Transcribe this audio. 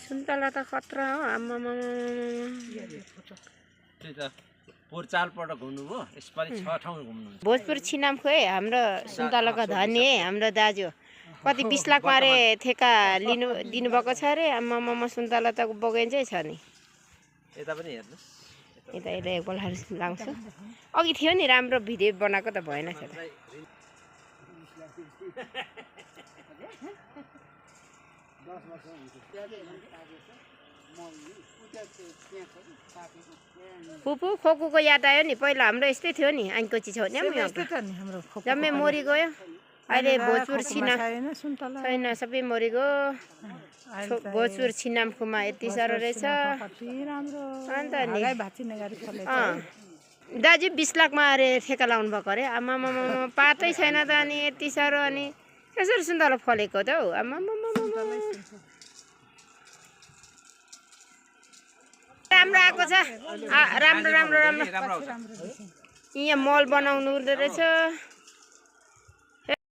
सुन्तला त खतरा हो आम्मामा त्यही त पोहोर 4 पल्ट घुम्नुभयो यसपालि 6 ठाउँ घुम्नुहुन्छ भोजपुर छिनामको है हाम्रो सुन्तलाको धनी है हाम्रो दाजु कति 20 लाख मारे ठेका दिनुभएको छ अरे आम्मामा सुन्तला त बगैँचै छ नि यता पनि हेर्नु यता यता एकपल्ट लाउँछु अघि थियो नि राम्रो भिडियो बनाएको त भएन छ त फुपू खोकुको याद आयो नि पहिला हाम्रो यस्तै थियो नि ऐनकोची छेउमा जम्मै मरि गयो अहिले भोजपुर छिनाम छैन सबै मरि गयो भोजपुर छिनामकोमा यति साह्रो रहेछ अन्त नि दाजु 20 लाखमा अरे ठेका लाउनु भएको अरे आमामा पातै छैन त अनि यति साह्रो अनि कसरी सुन्तला फलेको त हौ आमामा राम्रो आएको छ राम्रो राम्रो राम्रो यहाँ मल बनाउनु रहेछ